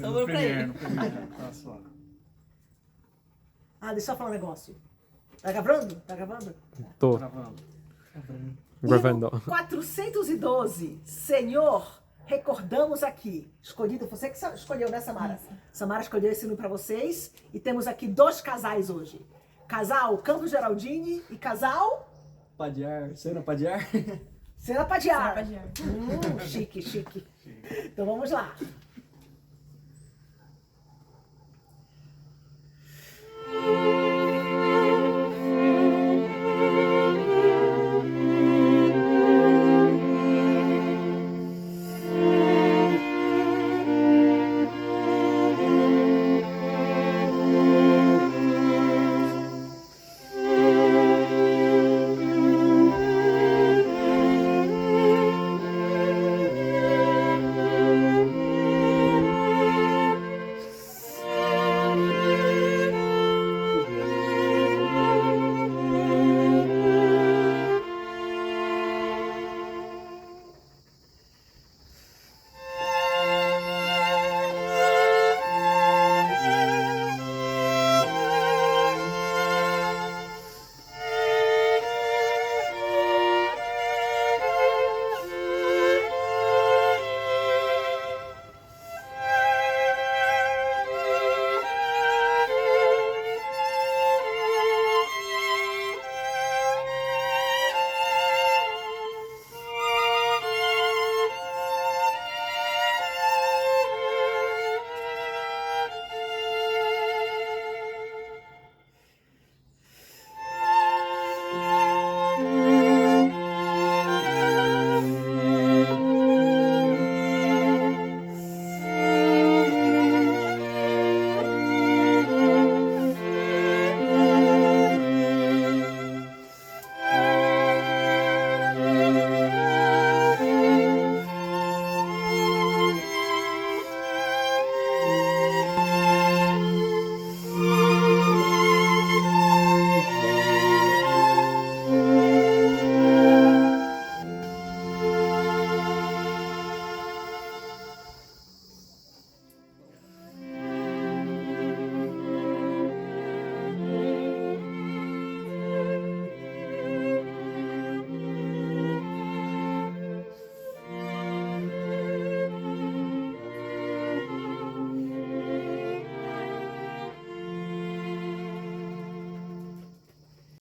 Sobrou pra ele. No Premiere, tá só. Ah, deixa eu falar um negócio. Tá gravando? Tá gravando? Tô Gravando. gravando. Hino 412, Senhor, recordamos aqui. Escolhido, você que escolheu, né, Samara? Samara escolheu esse hino pra vocês. E temos aqui 2 casais hoje. Casal Campos Geraldini e casal Padiar, Cena Padiar. Cena Padiar. Sena Padiar. Chique, chique. Então vamos lá.